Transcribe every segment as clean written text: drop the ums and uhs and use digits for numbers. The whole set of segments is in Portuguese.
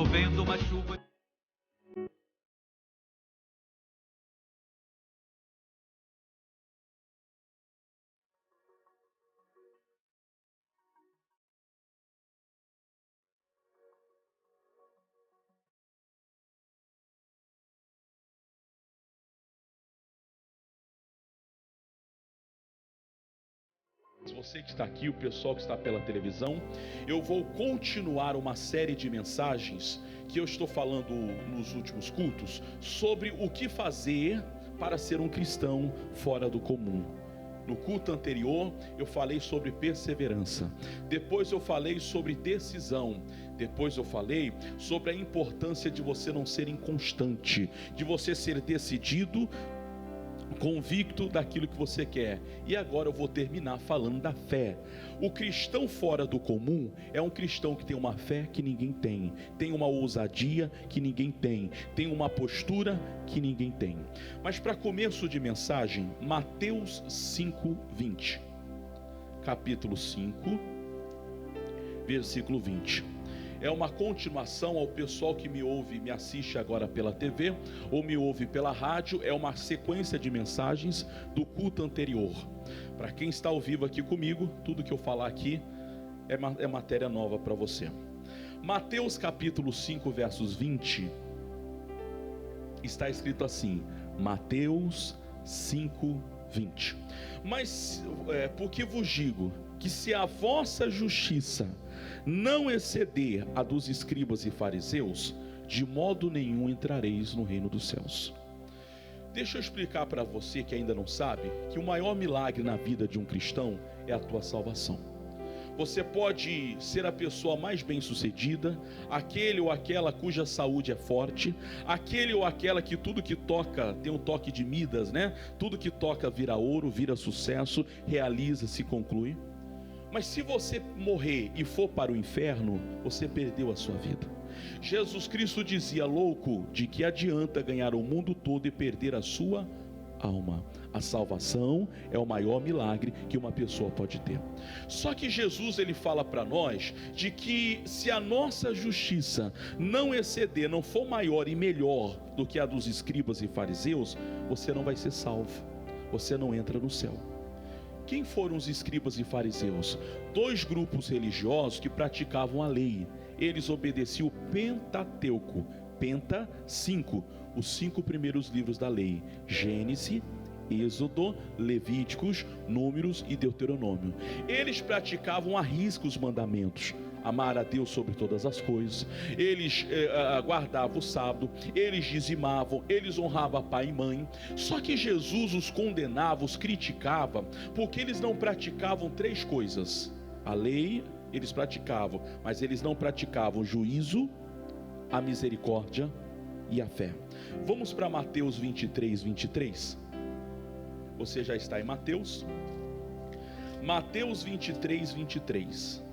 chovendo uma chuva. Você que está aqui, o pessoal que está pela televisão, eu vou continuar uma série de mensagens que eu estou falando nos últimos cultos sobre o que fazer para ser um cristão fora do comum. No culto anterior eu falei sobre perseverança, depois eu falei sobre decisão, depois eu falei sobre a importância de você não ser inconstante, de você ser decidido, convicto daquilo que você quer. E agora eu vou terminar falando da fé. O cristão fora do comum é um cristão que tem uma fé que ninguém tem, tem uma ousadia que ninguém tem, tem uma postura que ninguém tem. Mas para começo de mensagem, Mateus 5:20, capítulo 5, versículo 20. É uma continuação ao pessoal que me ouve, me assiste agora pela TV ou me ouve pela rádio. É uma sequência de mensagens do culto anterior. Para quem está ao vivo aqui comigo, tudo que eu falar aqui é matéria nova para você. Mateus capítulo 5, versos 20, está escrito assim, Mateus 5, 20. Mas porque vos digo que se a vossa justiça não exceder a dos escribas e fariseus, de modo nenhum entrareis no reino dos céus. Deixa eu explicar para você que ainda não sabe, que o maior milagre na vida de um cristão é a tua salvação. Você pode ser a pessoa mais bem-sucedida, aquele ou aquela cuja saúde é forte, aquele ou aquela que tudo que toca tem um toque de Midas, né? Tudo que toca vira ouro, vira sucesso, realiza, se conclui. Mas se você morrer e for para o inferno, você perdeu a sua vida. Jesus Cristo dizia, louco, de que adianta ganhar o mundo todo e perder a sua alma? A salvação é o maior milagre que uma pessoa pode ter. Só que Jesus, ele fala para nós de que se a nossa justiça não exceder, não for maior e melhor do que a dos escribas e fariseus, você não vai ser salvo, você não entra no céu. Quem foram os escribas e fariseus? Dois grupos religiosos que praticavam a lei. Eles obedeciam o Pentateuco. Penta, 5, os 5 primeiros livros da lei: Gênesis, Êxodo, Levíticos, Números e Deuteronômio. Eles praticavam à risca os mandamentos: amar a Deus sobre todas as coisas. Eles guardavam o sábado, eles dizimavam, eles honravam pai e mãe. Só que Jesus os condenava, os criticava, porque eles não praticavam 3 coisas. A lei eles praticavam, mas eles não praticavam o juízo, a misericórdia e a fé. Vamos para Mateus 23, 23. Você já está em Mateus? Mateus 23, 23.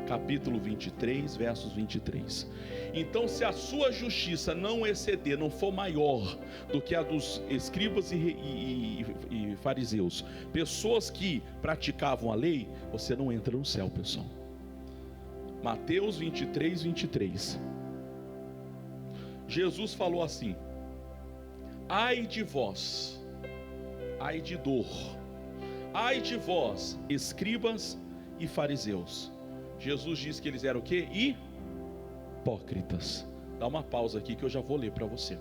Capítulo 23, versos 23. Então, se a sua justiça não exceder, não for maior do que a dos escribas e fariseus, pessoas que praticavam a lei, você não entra no céu, pessoal. Mateus 23, 23. Jesus falou assim: ai de vós, ai de dor, ai de vós, escribas e fariseus. Jesus disse que eles eram o quê? Hipócritas. Dá uma pausa aqui que eu já vou ler para você.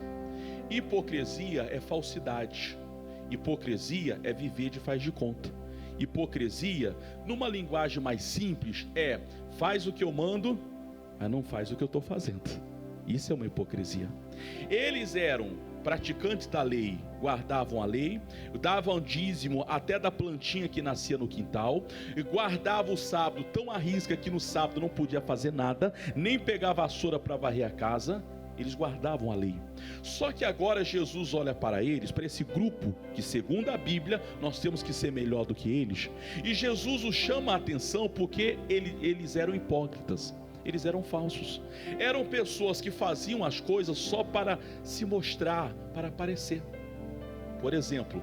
Hipocrisia é falsidade. Hipocrisia é viver de faz de conta. Hipocrisia, numa linguagem mais simples, é faz o que eu mando, mas não faz o que eu estou fazendo. Isso é uma hipocrisia. Eles eram praticantes da lei, guardavam a lei, davam dízimo até da plantinha que nascia no quintal, guardavam o sábado tão à risca que no sábado não podia fazer nada, nem pegar vassoura para varrer a casa. Eles guardavam a lei. Só que agora Jesus olha para eles, para esse grupo que segundo a Bíblia nós temos que ser melhor do que eles, e Jesus os chama a atenção porque eles eram hipócritas. Eles eram falsos, eram pessoas que faziam as coisas só para se mostrar, para aparecer. Por exemplo,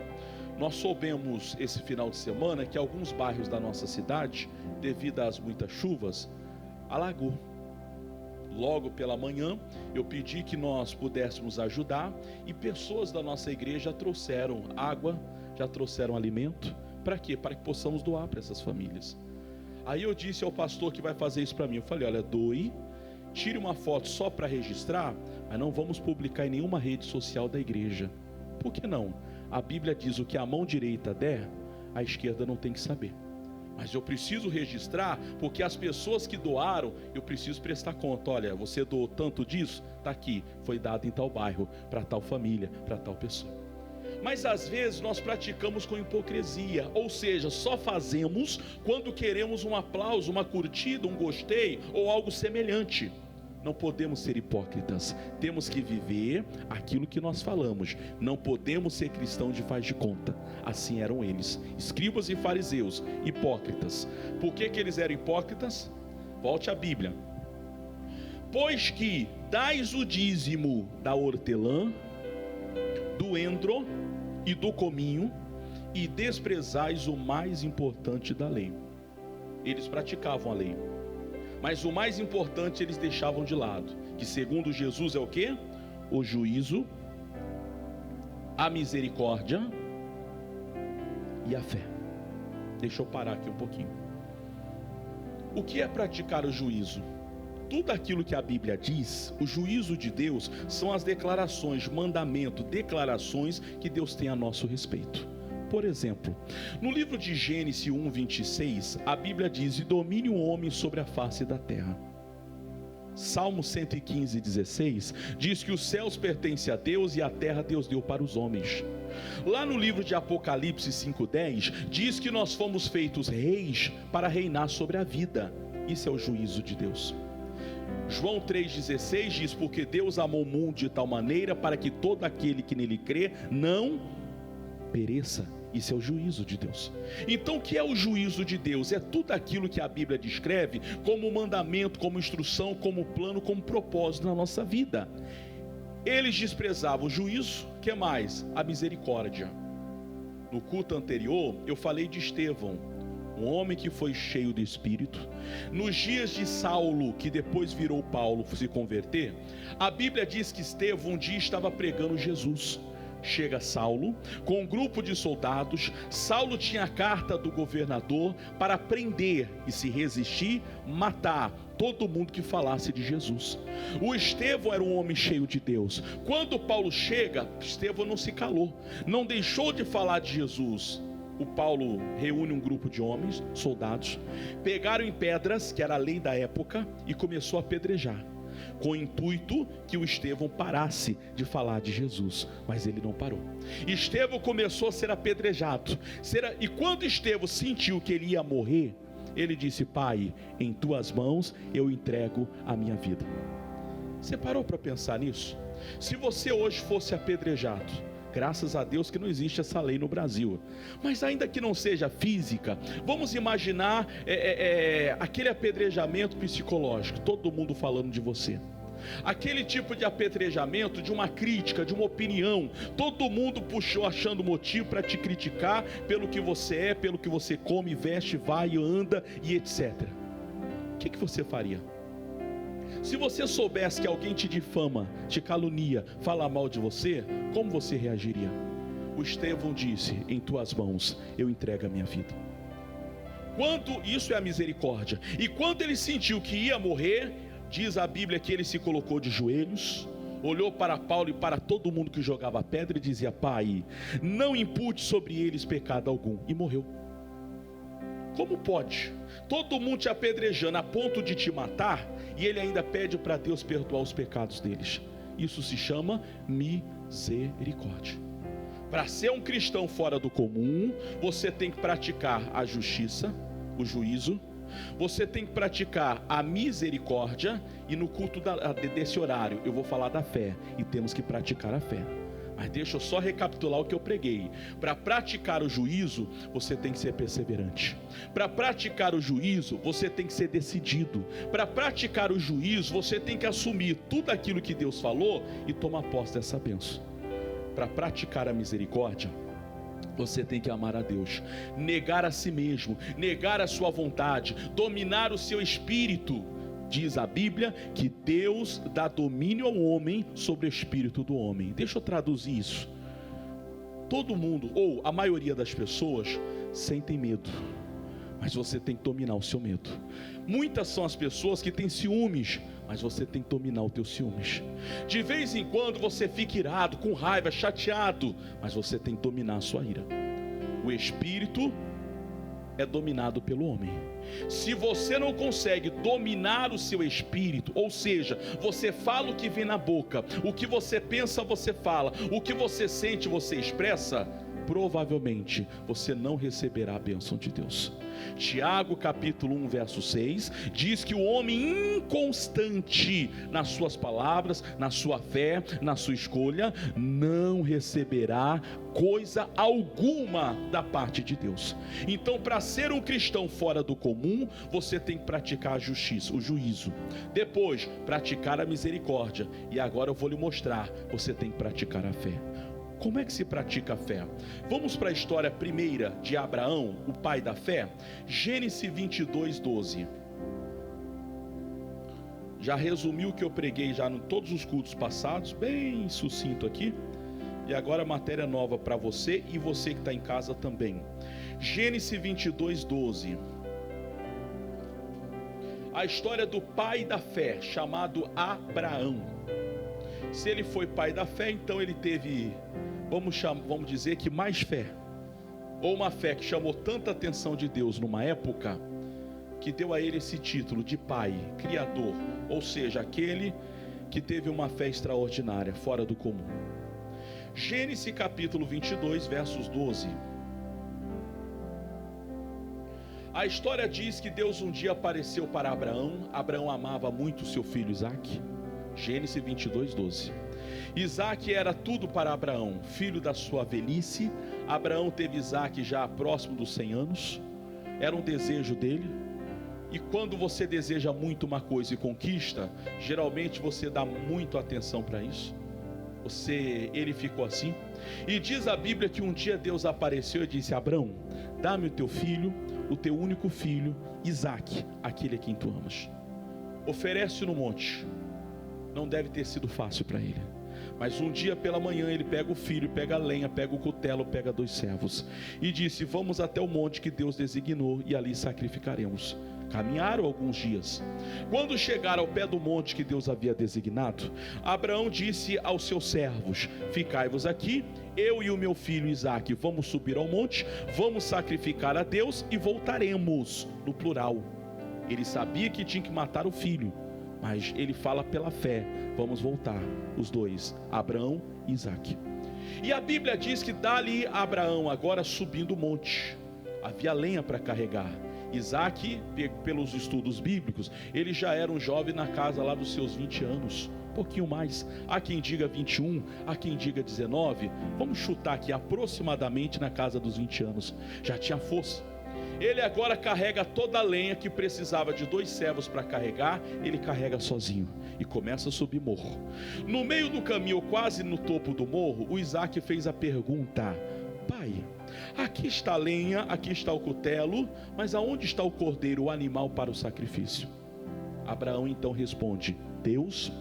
nós soubemos esse final de semana que alguns bairros da nossa cidade, devido às muitas chuvas, alagou. logo pela manhã, eu pedi que nós pudéssemos ajudar, e pessoas da nossa igreja trouxeram água, já trouxeram alimento. Para quê? Para que possamos doar para essas famílias. Aí eu disse ao pastor que vai fazer isso para mim, eu falei, olha, doe, tire uma foto só para registrar, mas não vamos publicar em nenhuma rede social da igreja. Por que não? A Bíblia diz, o que a mão direita der, a esquerda não tem que saber. Mas eu preciso registrar, porque as pessoas que doaram, eu preciso prestar conta. Olha, você doou tanto disso, está aqui, foi dado em tal bairro, para tal família, para tal pessoa. Mas às vezes nós praticamos com hipocrisia, ou seja, só fazemos quando queremos um aplauso, uma curtida, um gostei ou algo semelhante. Não podemos ser hipócritas, temos que viver aquilo que nós falamos. Não podemos ser cristãos de faz de conta. Assim eram eles, escribas e fariseus, hipócritas. Por que eles eram hipócritas? Volte à Bíblia. Pois que dais o dízimo da hortelã, do endro e do cominho, e desprezais o mais importante da lei. Eles praticavam a lei, mas o mais importante eles deixavam de lado, que segundo Jesus é o quê? O juízo, a misericórdia e a fé. Deixa eu parar aqui um pouquinho. O que é praticar o juízo? Tudo aquilo que a Bíblia diz, o juízo de Deus, são as declarações, mandamento, declarações que Deus tem a nosso respeito. Por exemplo, no livro de Gênesis 1:26, a Bíblia diz, e domine o homem sobre a face da terra. Salmo 115:16 diz que os céus pertencem a Deus e a terra Deus deu para os homens. Lá no livro de Apocalipse 5:10 diz que nós fomos feitos reis para reinar sobre a vida. Isso é o juízo de Deus. João 3,16 diz, porque Deus amou o mundo de tal maneira para que todo aquele que nele crê não pereça. Isso é o juízo de Deus. Então o que é o juízo de Deus? É tudo aquilo que a Bíblia descreve como mandamento, como instrução, como plano, como propósito na nossa vida. Eles desprezavam o juízo, o que mais? A misericórdia. No culto anterior eu falei de Estevão, um homem que foi cheio do Espírito. Nos dias de Saulo, que depois virou Paulo, se converter, a Bíblia diz que Estevão um dia estava pregando Jesus. Chega Saulo com um grupo de soldados. Saulo tinha a carta do governador para prender e, se resistir, matar todo mundo que falasse de Jesus. O Estevão era um homem cheio de Deus. Quando Paulo chega, Estevão não se calou, não deixou de falar de Jesus. O Paulo reúne um grupo de homens, soldados, pegaram em pedras, que era a lei da época, e começou a apedrejar, com o intuito que o Estevão parasse de falar de Jesus, mas ele não parou. Estevão começou a ser apedrejado, e quando Estevão sentiu que ele ia morrer, ele disse, Pai, em tuas mãos eu entrego a minha vida. Você parou para pensar nisso? Se você hoje fosse apedrejado, graças a Deus que não existe essa lei no Brasil, mas ainda que não seja física, vamos imaginar aquele apedrejamento psicológico, todo mundo falando de você. Aquele tipo de apedrejamento, de uma crítica, de uma opinião, todo mundo puxou achando motivo para te criticar pelo que você é, pelo que você come, veste, vai, anda e etc. O que você faria? Se você soubesse que alguém te difama, te calunia, fala mal de você, como você reagiria? O Estevão disse, em tuas mãos eu entrego a minha vida. Isso é a misericórdia. E quando ele sentiu que ia morrer, diz a Bíblia que ele se colocou de joelhos, olhou para Paulo e para todo mundo que jogava pedra e dizia, Pai, não impute sobre eles pecado algum, e morreu. Como pode? Todo mundo te apedrejando a ponto de te matar, e ele ainda pede para Deus perdoar os pecados deles. Isso se chama misericórdia. Para ser um cristão fora do comum, você tem que praticar a justiça, o juízo, você tem que praticar a misericórdia, e no culto desse horário eu vou falar da fé, e temos que praticar a fé. Mas deixa eu só recapitular o que eu preguei. Para praticar o juízo, você tem que ser perseverante. Para praticar o juízo, você tem que ser decidido. Para praticar o juízo, você tem que assumir tudo aquilo que Deus falou e tomar posse dessa bênção. Para praticar a misericórdia, você tem que amar a Deus, negar a si mesmo, negar a sua vontade, dominar o seu espírito, Diz a Bíblia que Deus dá domínio ao homem sobre o espírito do homem. Deixa eu traduzir isso. Todo mundo, ou a maioria das pessoas, sentem medo, mas você tem que dominar o seu medo. Muitas são as pessoas que têm ciúmes, mas você tem que dominar os teus ciúmes. De vez em quando você fica irado, com raiva, chateado, mas você tem que dominar a sua ira. O espírito é dominado pelo homem. Se você não consegue dominar o seu espírito, ou seja, você fala o que vem na boca, o que você pensa você fala, o que você sente você expressa, provavelmente você não receberá a bênção de Deus. Tiago capítulo 1 verso 6 diz que o homem inconstante nas suas palavras, na sua fé, na sua escolha, não receberá coisa alguma da parte de Deus. Então, para ser um cristão fora do comum, você tem que praticar a justiça, o juízo, depois praticar a misericórdia, e agora eu vou lhe mostrar, você tem que praticar a fé. Como é que se pratica a fé? Vamos para a história primeira de Abraão, o pai da fé. Gênesis 22, 12. Já resumiu o que eu preguei já em todos os cultos passados, bem sucinto aqui. E agora matéria nova para você e você que está em casa também. Gênesis 22, 12. A história do pai da fé, chamado Abraão. Se ele foi pai da fé, então ele teve, vamos dizer que mais fé, ou uma fé que chamou tanta atenção de Deus numa época, que deu a ele esse título de pai, criador, ou seja, aquele que teve uma fé extraordinária, fora do comum. Gênesis capítulo 22, versos 12. A história diz que Deus um dia apareceu para Abraão. Abraão amava muito seu filho Isaque. Gênesis 22, 12. Isaque era tudo para Abraão, filho da sua velhice. Abraão teve Isaque já próximo dos 100 anos. Era um desejo dele. E quando você deseja muito uma coisa e conquista, geralmente você dá muito atenção para isso. Ele ficou assim. E diz a Bíblia que um dia Deus apareceu e disse: Abraão, dá-me o teu filho, o teu único filho, Isaque, aquele a quem tu amas. Oferece no monte. Não deve ter sido fácil para ele. Mas um dia pela manhã ele pega o filho, pega a lenha, pega o cutelo, pega 2 servos. E disse: vamos até o monte que Deus designou e ali sacrificaremos. Caminharam alguns dias. Quando chegaram ao pé do monte que Deus havia designado, Abraão disse aos seus servos: ficai-vos aqui, eu e o meu filho Isaque vamos subir ao monte, vamos sacrificar a Deus e voltaremos, no plural. Ele sabia que tinha que matar o filho, mas ele fala pela fé: vamos voltar, os dois, Abraão e Isaque. E a Bíblia diz que dali Abraão agora subindo o monte, havia lenha para carregar. Isaque, pelos estudos bíblicos, ele já era um jovem na casa lá dos seus 20 anos, um pouquinho mais. Há quem diga 21, há quem diga 19, vamos chutar aqui, aproximadamente na casa dos 20 anos, já tinha força. Ele agora carrega toda a lenha que precisava de 2 servos para carregar, ele carrega sozinho e começa a subir morro. No meio do caminho, quase no topo do morro, o Isaque fez a pergunta: pai, aqui está a lenha, aqui está o cutelo, mas aonde está o cordeiro, o animal para o sacrifício? Abraão então responde: Deus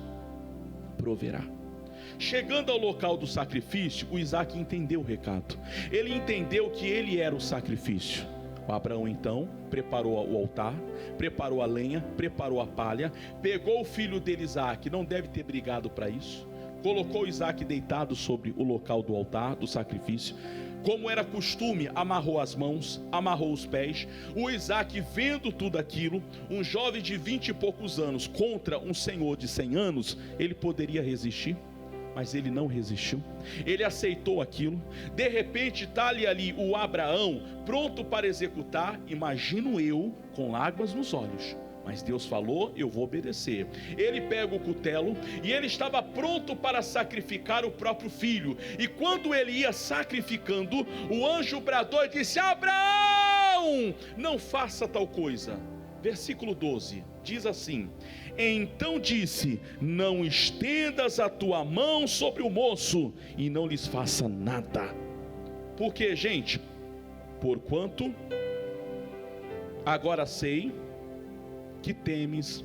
proverá. Chegando ao local do sacrifício, o Isaque entendeu o recado. Ele entendeu que ele era o sacrifício. O Abraão então preparou o altar, preparou a lenha, preparou a palha, pegou o filho dele Isaque, não deve ter brigado para isso, colocou Isaque deitado sobre o local do altar, do sacrifício. Como era costume, amarrou as mãos, amarrou os pés. O Isaque, vendo tudo aquilo, um jovem de 20 e poucos anos contra um senhor de 100 anos, ele poderia resistir? Mas ele não resistiu, ele aceitou aquilo. De repente está ali o Abraão, pronto para executar, imagino eu, com lágrimas nos olhos. Mas Deus falou, eu vou obedecer. Ele pega o cutelo e ele estava pronto para sacrificar o próprio filho. E quando ele ia sacrificando, o anjo bradou e disse: Abraão, não faça tal coisa. Versículo 12, diz assim: então disse: não estendas a tua mão sobre o moço e não lhes faça nada. Porque, gente, porquanto agora sei que temes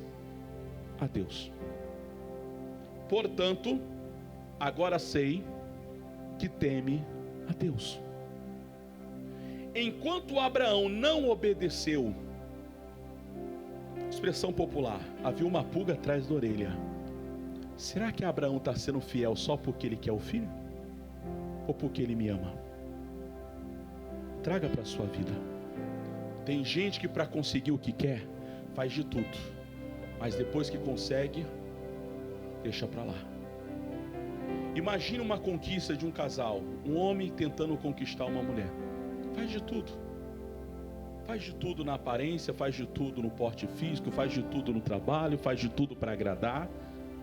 a Deus. Portanto, agora sei que teme a Deus. Enquanto Abraão não obedeceu, expressão popular, havia uma pulga atrás da orelha. Será que Abraão está sendo fiel só porque ele quer o filho? Ou porque ele me ama? Traga para a sua vida. Tem gente que para conseguir o que quer, faz de tudo, mas depois que consegue, deixa para lá. Imagine uma conquista de um casal, um homem tentando conquistar uma mulher. Faz de tudo. Faz de tudo na aparência, faz de tudo no porte físico, faz de tudo no trabalho, faz de tudo para agradar,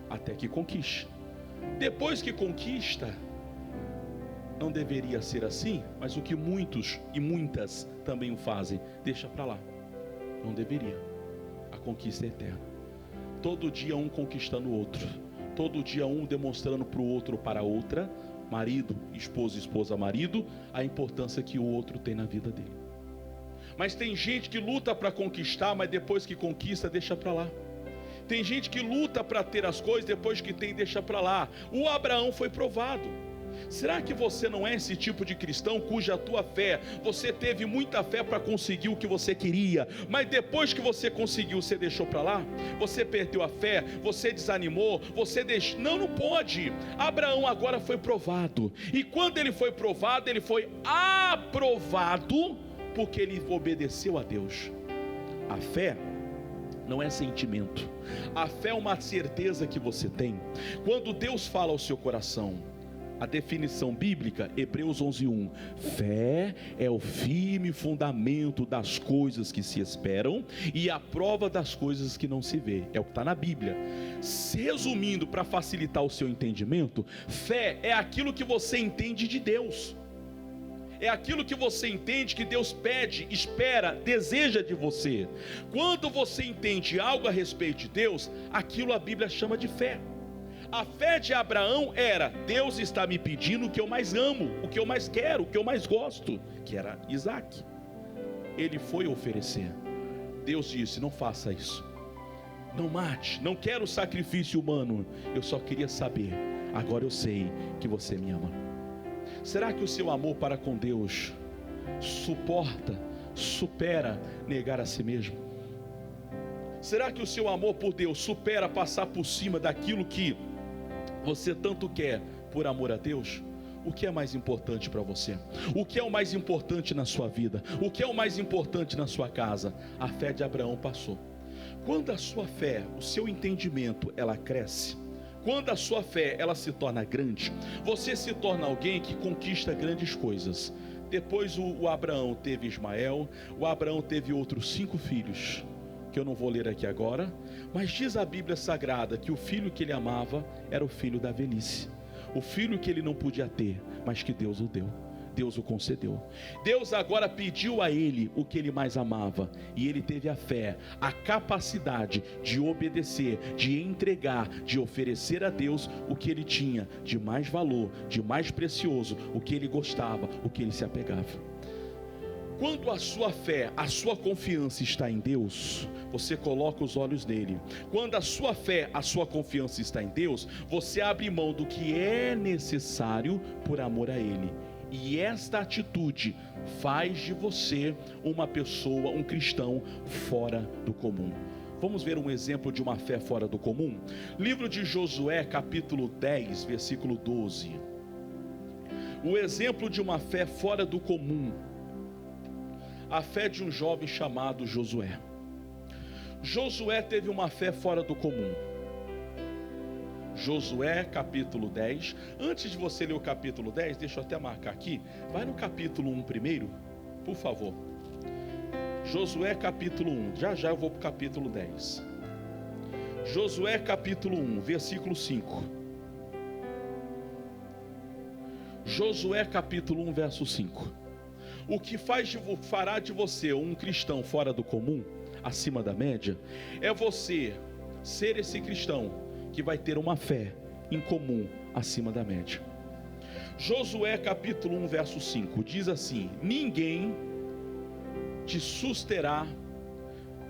até que conquiste. Depois que conquista, não deveria ser assim, mas o que muitos e muitas também o fazem, deixa para lá. Não deveria. A conquista é eterna. Todo dia um conquistando o outro. Todo dia um demonstrando para o outro ou para a outra, marido, esposa, esposa, marido, a importância que o outro tem na vida dele. Mas tem gente que luta para conquistar, mas depois que conquista, deixa para lá. Tem gente que luta para ter as coisas, depois que tem, deixa para lá. O Abraão foi provado. Será que você não é esse tipo de cristão cuja tua fé, você teve muita fé para conseguir o que você queria, mas depois que você conseguiu, você deixou para lá? Você perdeu a fé, você desanimou, você deixou. Não pode. Abraão agora foi provado, e quando ele foi provado, ele foi aprovado, porque ele obedeceu a Deus. A fé não é sentimento, a fé é uma certeza que você tem. Quando Deus fala ao seu coração, a definição bíblica, Hebreus 11:1, fé é o firme fundamento das coisas que se esperam e a prova das coisas que não se vê, é o que está na Bíblia. Resumindo, para facilitar o seu entendimento, fé é aquilo que você entende de Deus, é aquilo que você entende que Deus pede, espera, deseja de você. Quando você entende algo a respeito de Deus, aquilo a Bíblia chama de fé. A fé de Abraão era: Deus está me pedindo o que eu mais amo, o que eu mais quero, o que eu mais gosto, que era Isaac. Ele foi oferecer. Deus disse: não faça isso, não mate, não quero sacrifício humano, eu só queria saber, agora eu sei que você me ama. Será que o seu amor para com Deus supera negar a si mesmo? Será que o seu amor por Deus supera passar por cima daquilo que você tanto quer por amor a Deus? O que é mais importante para você? O que é o mais importante na sua vida? O que é o mais importante na sua casa? A fé de Abraão passou. Quando a sua fé, o seu entendimento, ela cresce, quando a sua fé, ela se torna grande, você se torna alguém que conquista grandes coisas. Depois o Abraão teve Ismael, o Abraão teve outros 5 filhos, que eu não vou ler aqui agora, mas diz a Bíblia Sagrada que o filho que ele amava era o filho da velhice, o filho que ele não podia ter, mas que Deus o deu, Deus o concedeu. Deus agora pediu a ele o que ele mais amava, e ele teve a fé, a capacidade de obedecer, de entregar, de oferecer a Deus o que ele tinha de mais valor, de mais precioso, o que ele gostava, o que ele se apegava. Quando a sua fé, a sua confiança está em Deus, você coloca os olhos nele. Quando a sua fé, a sua confiança está em Deus, você abre mão do que é necessário por amor a Ele. E esta atitude faz de você uma pessoa, um cristão fora do comum. Vamos ver um exemplo de uma fé fora do comum? Livro de Josué, capítulo 10, versículo 12. O exemplo de uma fé fora do comum. A fé de um jovem chamado Josué. Josué teve uma fé fora do comum. Josué capítulo 10. Antes de você ler o capítulo 10, deixa eu até marcar aqui. Vai no capítulo 1 primeiro, por favor. Josué capítulo 1. Já eu vou para o capítulo 10. Josué capítulo 1, versículo 5. Josué capítulo 1, verso 5. O que fará de você um cristão fora do comum, acima da média, é você ser esse cristão que vai ter uma fé em comum acima da média. Josué capítulo 1, verso 5 diz assim: ninguém te susterá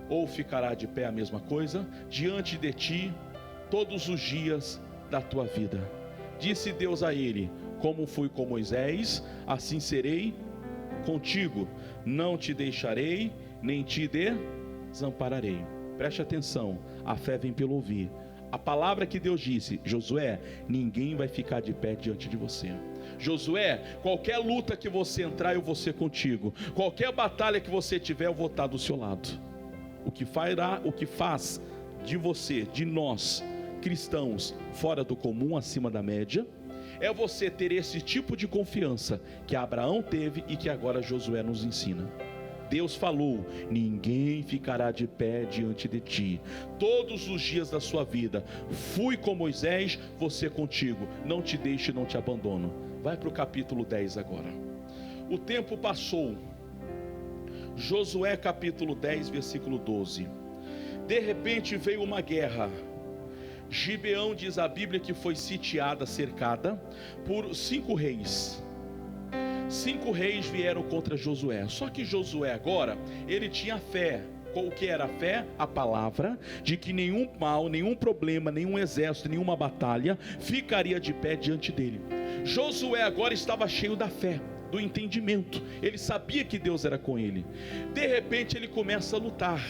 ou ficará de pé, a mesma coisa, diante de ti todos os dias da tua vida. Disse Deus a ele: como fui com Moisés, assim serei contigo. Não te deixarei, nem te desampararei. Preste atenção, a fé vem pelo ouvir. A palavra que Deus disse: Josué, ninguém vai ficar de pé diante de você. Josué, qualquer luta que você entrar, eu vou ser contigo. Qualquer batalha que você tiver, eu vou estar do seu lado. O que faz de você, de nós, cristãos, fora do comum, acima da média, é você ter esse tipo de confiança que Abraão teve e que agora Josué nos ensina. Deus falou: ninguém ficará de pé diante de ti, todos os dias da sua vida. Fui com Moisés, você contigo, não te deixe, não te abandono. Vai para o capítulo 10 agora. O tempo passou. Josué capítulo 10, versículo 12. De repente veio uma guerra. Gibeão, diz a Bíblia, que foi sitiada, cercada por 5 reis. 5 reis vieram contra Josué. Só que Josué agora, ele tinha fé. O que era a fé? A palavra de que nenhum mal, nenhum problema, nenhum exército, nenhuma batalha ficaria de pé diante dele. Josué agora estava cheio da fé, do entendimento. Ele sabia que Deus era com ele. De repente ele começa a lutar.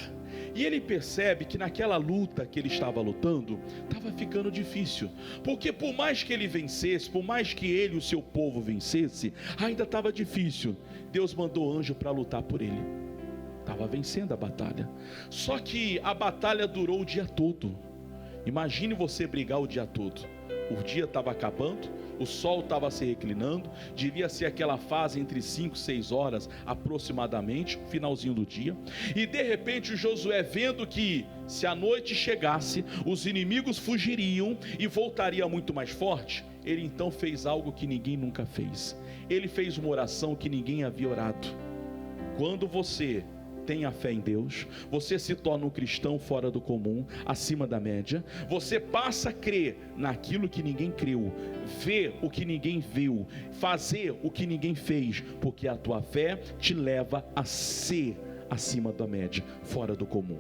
E ele percebe que naquela luta que ele estava lutando, estava ficando difícil. Porque por mais que ele vencesse, por mais que ele e o seu povo vencesse, ainda estava difícil. Deus mandou anjo para lutar por ele. Estava vencendo a batalha. Só que a batalha durou o dia todo. Imagine você brigar o dia todo. O dia estava acabando, o sol estava se reclinando, devia ser aquela fase entre 5 e 6 horas aproximadamente, finalzinho do dia. E de repente o Josué, vendo que se a noite chegasse, os inimigos fugiriam e voltaria muito mais forte, ele então fez algo que ninguém nunca fez. Ele fez uma oração que ninguém havia orado. Quando você tem a fé em Deus, você se torna um cristão fora do comum, acima da média. Você passa a crer naquilo que ninguém creu, ver o que ninguém viu, fazer o que ninguém fez, porque a tua fé te leva a ser acima da média, fora do comum.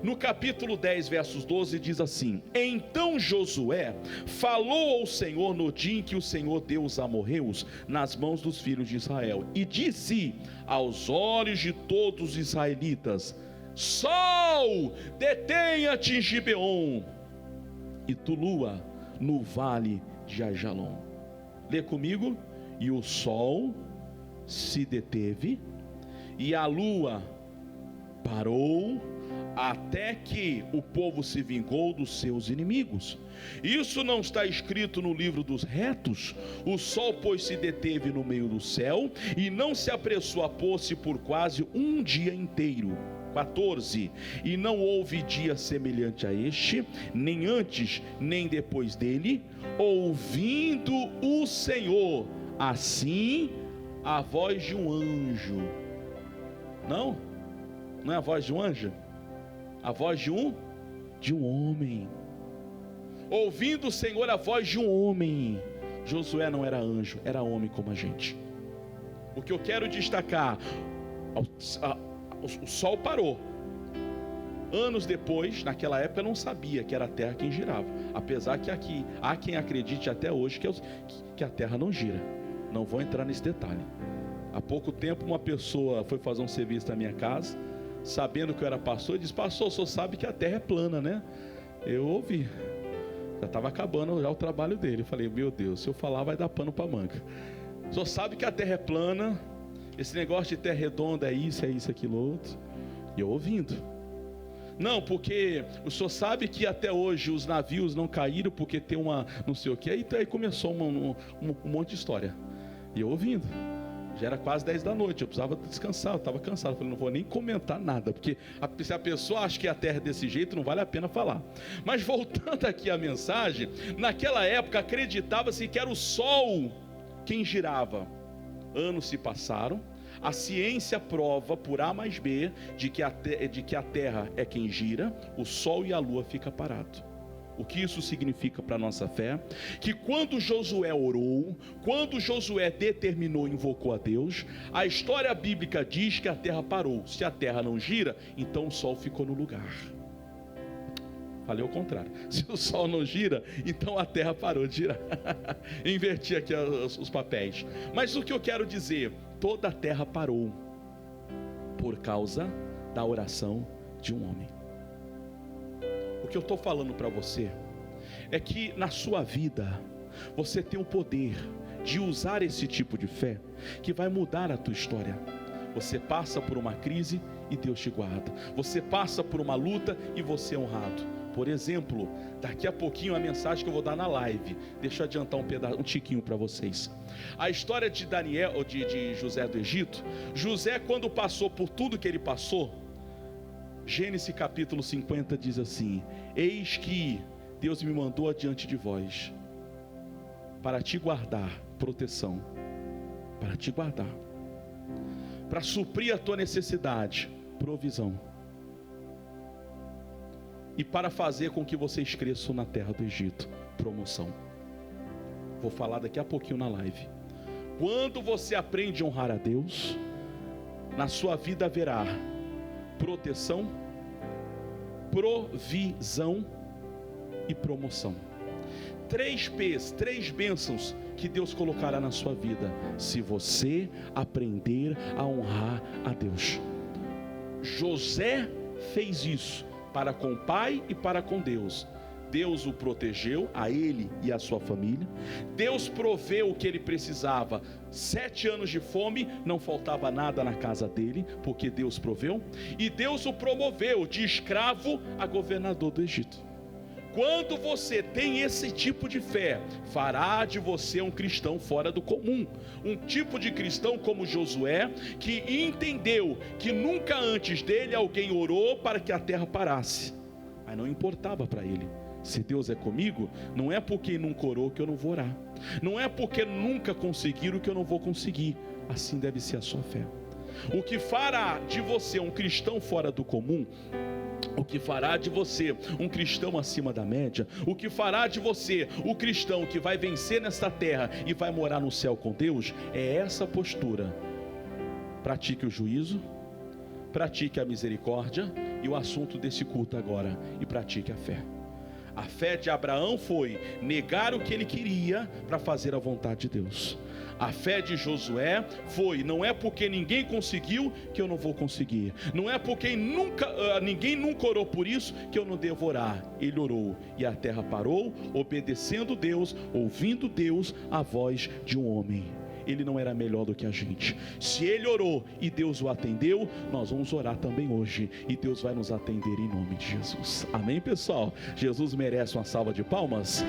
No capítulo 10, versos 12, diz assim: então Josué falou ao Senhor no dia em que o Senhor deu os amorreus nas mãos dos filhos de Israel, e disse aos olhos de todos os israelitas: sol, detenha-te em Gibeon, e tu, lua, no vale de Ajalon. Lê comigo: e o sol se deteve, e a lua parou, até que o povo se vingou dos seus inimigos. Isso não está escrito no livro dos retos? O sol, pois, se deteve no meio do céu, e não se apressou a pôr-se por quase um dia inteiro. 14. E não houve dia semelhante a este, nem antes, nem depois dele, ouvindo o Senhor, assim, a voz de um anjo. Não é a voz de um anjo? A voz de um homem. Ouvindo o Senhor a voz de um homem. Josué não era anjo, era homem como a gente. O que eu quero destacar: o sol parou. Anos depois, naquela época não sabia que era a terra quem girava. Apesar que aqui há quem acredite até hoje que a terra não gira. Não vou entrar nesse detalhe. Há pouco tempo uma pessoa foi fazer um serviço na minha casa, sabendo que eu era pastor, e disse: pastor, o senhor sabe que a terra é plana, né? Eu ouvi. Já estava acabando já o trabalho dele. Eu falei: meu Deus, se eu falar vai dar pano para manga. O senhor sabe que a terra é plana, esse negócio de terra redonda é isso, aquilo, outro. E eu ouvindo. Não, porque o senhor sabe que até hoje os navios não caíram porque tem uma não sei o que. Aí começou um monte de história. E eu ouvindo. Já era quase 10 da noite, eu precisava descansar, eu estava cansado. Eu falei: não vou nem comentar nada, porque se a pessoa acha que a terra é desse jeito, não vale a pena falar. Mas voltando aqui à mensagem, naquela época acreditava-se que era o sol quem girava. Anos se passaram, a ciência prova por A mais B de que a terra é quem gira, o sol e a lua ficam parados. O que isso significa para a nossa fé? Que quando Josué orou, quando Josué determinou e invocou a Deus, a história bíblica diz que a terra parou. Se a terra não gira, então o sol ficou no lugar. Falei ao contrário. Se o sol não gira, então a terra parou de girar. Inverti aqui os papéis. Mas o que eu quero dizer? Toda a terra parou por causa da oração de um homem. O que eu estou falando para você é que na sua vida você tem o poder de usar esse tipo de fé que vai mudar a tua história. Você passa por uma crise e Deus te guarda. Você passa por uma luta e você é honrado. Por exemplo, daqui a pouquinho a mensagem que eu vou dar na live. Deixa eu adiantar um tiquinho para vocês. A história de Daniel, ou de José do Egito. José, quando passou por tudo que ele passou, Gênesis capítulo 50 diz assim: eis que Deus me mandou adiante de vós para te guardar, proteção, para te guardar, para suprir a tua necessidade, provisão, e para fazer com que vocês cresçam na terra do Egito, promoção. Vou falar daqui a pouquinho na live. Quando você aprende a honrar a Deus, na sua vida haverá proteção, provisão e promoção. 3 P's, 3 bênçãos que Deus colocará na sua vida, se você aprender a honrar a Deus. José fez isso para com o pai e para com Deus. Deus o protegeu, a ele e a sua família. Deus proveu o que ele precisava. 7 anos de fome, não faltava nada na casa dele, porque Deus proveu. E Deus o promoveu de escravo a governador do Egito. Quando você tem esse tipo de fé, fará de você um cristão fora do comum. Um tipo de cristão como Josué, que entendeu que nunca antes dele alguém orou para que a terra parasse. Mas não importava para ele. Se Deus é comigo, não é porque nunca orou que eu não vou orar. Não é porque nunca conseguiram que eu não vou conseguir. Assim deve ser a sua fé. O que fará de você um cristão fora do comum, o que fará de você um cristão acima da média, o que fará de você o cristão que vai vencer nesta terra e vai morar no céu com Deus, é essa postura. Pratique o juízo, pratique a misericórdia, e o assunto desse culto agora, e pratique a fé. A fé de Abraão foi negar o que ele queria para fazer a vontade de Deus. A fé de Josué foi: não é porque ninguém conseguiu que eu não vou conseguir. Não é porque ninguém nunca orou por isso que eu não devo orar. Ele orou e a terra parou, obedecendo Deus, ouvindo Deus, a voz de um homem. Ele não era melhor do que a gente. Se ele orou e Deus o atendeu, nós vamos orar também hoje, e Deus vai nos atender em nome de Jesus. Amém, pessoal? Jesus merece uma salva de palmas.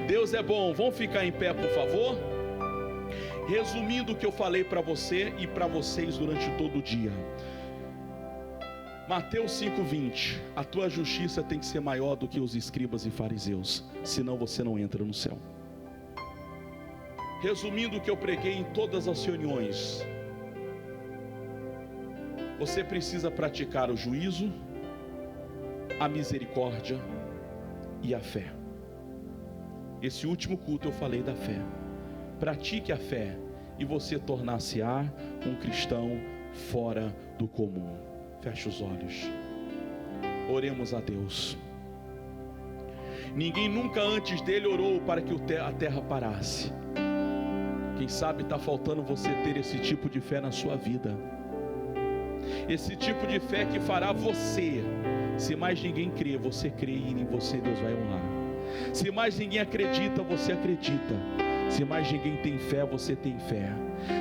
Deus é bom. Vamos ficar em pé, por favor? Resumindo o que eu falei para você e para vocês durante todo o dia. Mateus 5:20, a tua justiça tem que ser maior do que os escribas e fariseus, senão você não entra no céu. Resumindo o que eu preguei em todas as reuniões, você precisa praticar o juízo, a misericórdia e a fé. Esse último culto eu falei da fé. Pratique a fé e você tornar-se-á um cristão fora do comum. Feche os olhos. Oremos a Deus. Ninguém nunca antes dele orou para que a terra parasse. Quem sabe está faltando você ter esse tipo de fé na sua vida. Esse tipo de fé que fará você, se mais ninguém crê, você crê, e em você Deus vai honrar. Se mais ninguém acredita, você acredita. Se mais ninguém tem fé, você tem fé.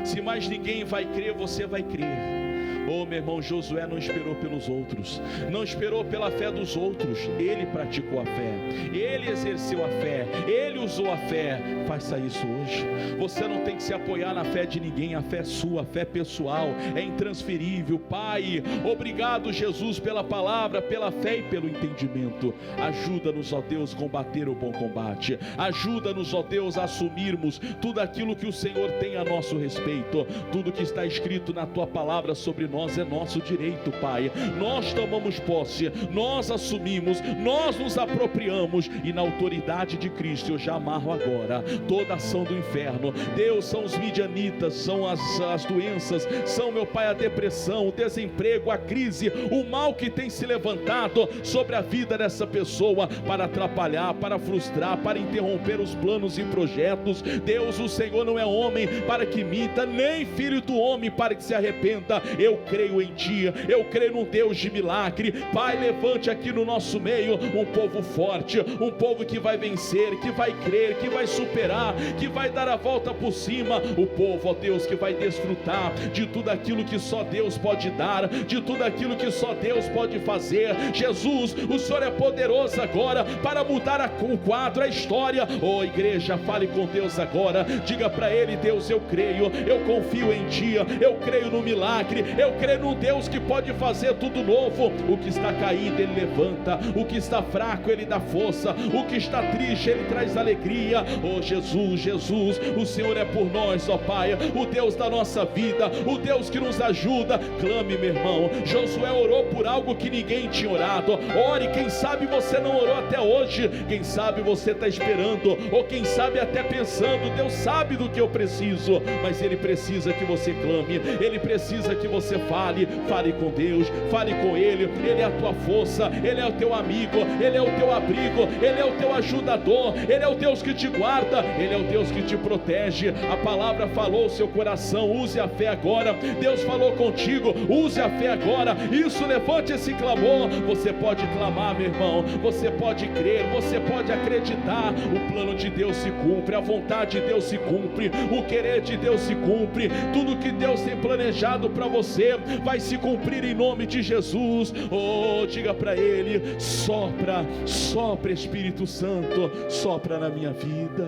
Se mais ninguém vai crer, você vai crer. Oh, meu irmão, Josué não esperou pelos outros, não esperou pela fé dos outros. Ele praticou a fé, ele exerceu a fé, ele usou a fé. Faça isso hoje. Você não tem que se apoiar na fé de ninguém. A fé é sua, a fé pessoal, é intransferível. Pai, obrigado, Jesus, pela palavra, pela fé e pelo entendimento. Ajuda-nos, ó Deus, a combater o bom combate. Ajuda-nos, ó Deus, a assumirmos tudo aquilo que o Senhor tem a nosso respeito, tudo que está escrito na tua palavra sobre nós é nosso direito, Pai. Nós tomamos posse, nós assumimos, nós nos apropriamos, e na autoridade de Cristo eu já amarro agora toda ação do inferno. Deus, são os midianitas, são as doenças, são, meu Pai, a depressão, o desemprego, a crise, o mal que tem se levantado sobre a vida dessa pessoa para atrapalhar, para frustrar, para interromper os planos e projetos. Deus, o Senhor não é homem para que minta, nem filho do homem para que se arrependa. Eu creio em Ti, eu creio num Deus de milagre. Pai, levante aqui no nosso meio um povo forte, um povo que vai vencer, que vai crer, que vai superar, que vai dar a volta por cima. O povo, ó Deus, que vai desfrutar de tudo aquilo que só Deus pode dar, de tudo aquilo que só Deus pode fazer. Jesus, o Senhor é poderoso agora para mudar o quadro, a história. Oh, igreja, fale com Deus agora, diga para Ele: Deus, eu creio, eu confio em Ti, eu creio no milagre, eu creio no Deus que pode fazer tudo novo. O que está caído Ele levanta, o que está fraco Ele dá força, o que está triste Ele traz alegria. Oh Jesus, Jesus, o Senhor é por nós, ó Pai, o Deus da nossa vida, o Deus que nos ajuda. Clame, meu irmão. Josué orou por algo que ninguém tinha orado. Ore, quem sabe você não orou até hoje, quem sabe você está esperando, ou quem sabe até pensando: Deus sabe do que eu preciso, mas Ele precisa que você clame, Ele precisa que você fale com Deus, fale com Ele. Ele é a tua força, Ele é o teu amigo, Ele é o teu abrigo, Ele é o teu ajudador, Ele é o Deus que te guarda, Ele é o Deus que te protege. A palavra falou ao seu coração: use a fé agora. Deus falou contigo: use a fé agora. Isso, levante esse clamor. Você pode clamar, meu irmão, você pode crer, você pode acreditar. O plano de Deus se cumpre, a vontade de Deus se cumpre, o querer de Deus se cumpre. Tudo que Deus tem planejado para você vai se cumprir em nome de Jesus. Oh, diga para Ele: sopra, sopra, Espírito Santo, sopra na minha vida.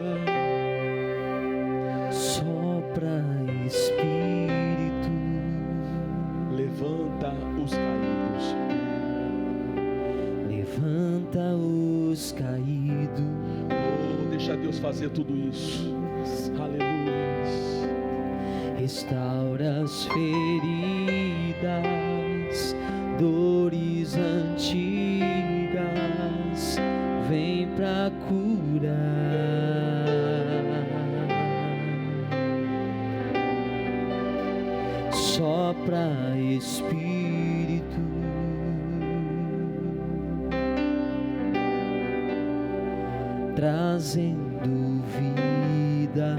Sopra, Espírito, levanta os caídos, levanta os caídos. Oh, deixa Deus fazer tudo isso. Aleluia. Restaura as feridas, dores antigas, vem pra curar. Sopra, Espírito, trazendo vida.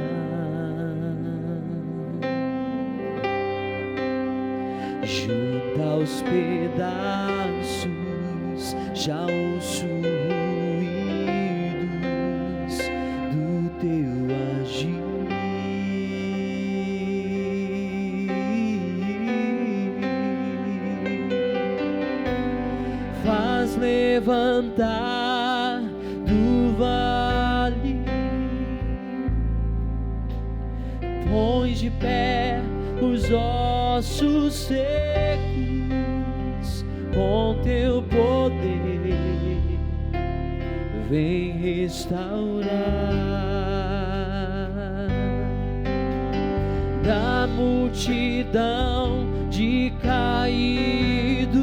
Junta os pedaços, já ouço ruídos do teu agir. Faz levantar do vale, põe de pé os ossos secos com teu poder, vem restaurar. Da multidão de caídos,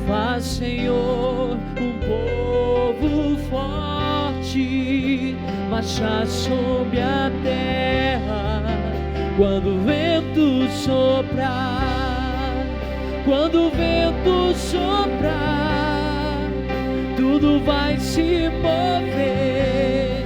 faz, Senhor, um povo forte marchar sobre a terra. Quando o vento soprar, quando o vento soprar, tudo vai se mover,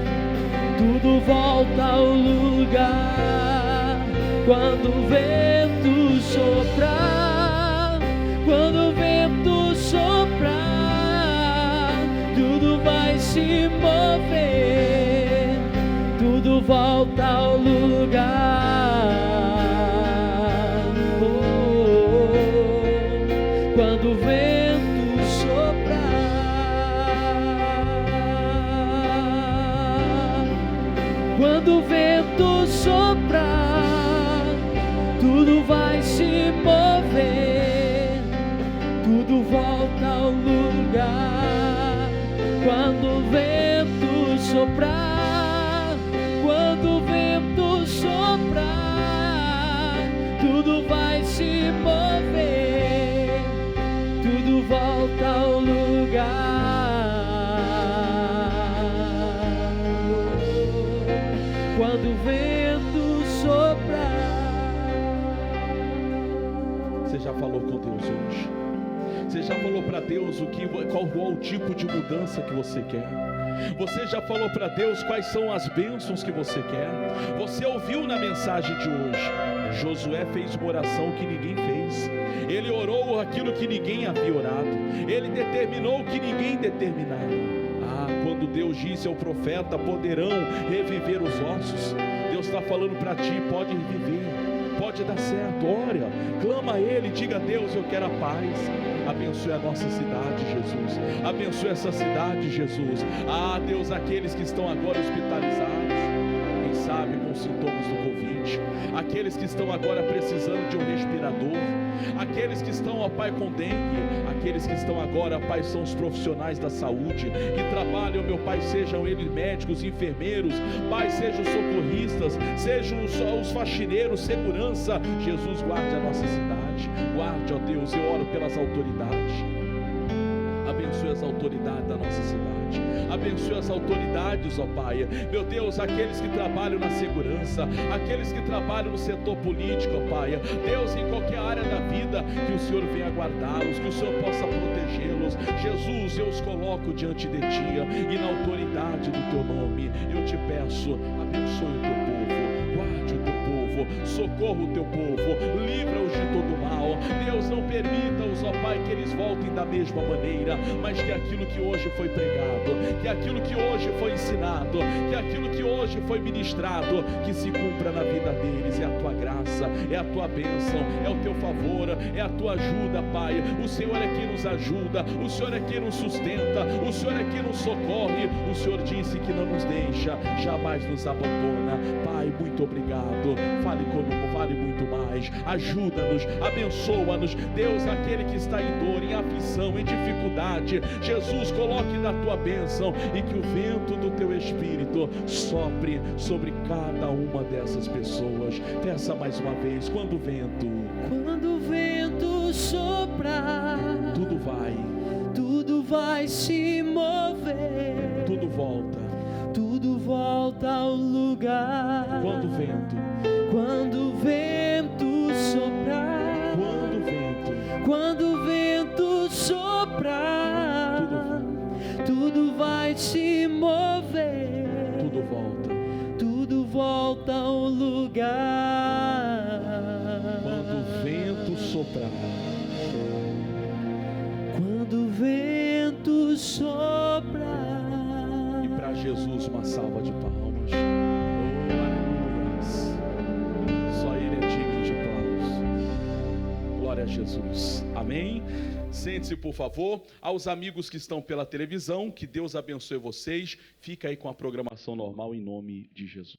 tudo volta ao lugar. Quando o vento soprar, quando o vento soprar, tudo vai se mover, tudo volta ao lugar. Quando o vento soprar, quando o vento soprar, tudo vai se mover, tudo volta ao lugar. Quando o vento soprar, quando o vento soprar, tudo vai se mover, tudo volta ao lugar. Quando o vento soprar. Você já falou com Deus hoje? Você já falou para Deus qual o tipo de mudança que você quer? Você já falou para Deus quais são as bênçãos que você quer? Você ouviu na mensagem de hoje, Josué fez uma oração que ninguém fez. Ele orou aquilo que ninguém havia orado. Ele determinou o que ninguém determinava. Quando Deus disse ao profeta, poderão reviver os ossos, Deus está falando para ti, pode reviver, pode dar certo. Ora, clama a Ele, diga a Deus, eu quero a paz. Abençoe a nossa cidade, Jesus. Abençoe essa cidade, Jesus. Deus, aqueles que estão agora hospitalizados, quem sabe com sintomas do Covid, aqueles que estão agora precisando de um respirador, aqueles que estão, ó Pai, com dengue, aqueles que estão agora, Pai, são os profissionais da saúde, que trabalham, meu Pai, sejam eles médicos, enfermeiros, Pai, sejam socorristas, sejam os faxineiros, segurança. Jesus, guarde a nossa cidade, guarde, ó Deus, eu oro pelas autoridades. Abençoe as autoridades da nossa cidade. Abençoe as autoridades, ó Pai. Meu Deus, aqueles que trabalham na segurança, aqueles que trabalham no setor político, ó Pai. Deus, em qualquer área da vida, que o Senhor venha guardá-los, que o Senhor possa protegê-los. Jesus, eu os coloco diante de Ti e na autoridade do Teu nome, eu te peço, abençoe o Teu povo, guarde o Teu povo, socorra o Teu povo, livra-os de todo mal. Deus, não permita-os, ó Pai, que eles voltem da mesma maneira, mas que aquilo que hoje foi pregado, que aquilo que hoje foi ensinado, que aquilo que hoje foi ministrado, que se cumpra na vida deles. É a Tua graça, é a Tua bênção, é o Teu favor, é a Tua ajuda, Pai. O Senhor é quem nos ajuda, o Senhor é quem nos sustenta, o Senhor é quem nos socorre. O Senhor disse que não nos deixa, jamais nos abandona. Pai, muito obrigado. Fale conosco, fale muito mais. Ajuda-nos, abençoa-nos. Deus, aquele que está em dor, em aflição, em dificuldade, Jesus, coloque da Tua bênção e que o vento do Teu Espírito sopre sobre cada uma dessas pessoas. Peça mais uma vez, quando o vento soprar, tudo vai se mover, tudo volta ao lugar. Quando o vento soprar, quando o vento soprar, tudo vai se mover, tudo volta ao lugar. Quando o vento soprar, quando o vento soprar. E para Jesus uma salva de palmas. Oh, aleluias. Só Ele é digno de aplausos. Glória a Jesus. Amém. Sente-se, por favor. Aos amigos que estão pela televisão, que Deus abençoe vocês. Fica aí com a programação normal em nome de Jesus.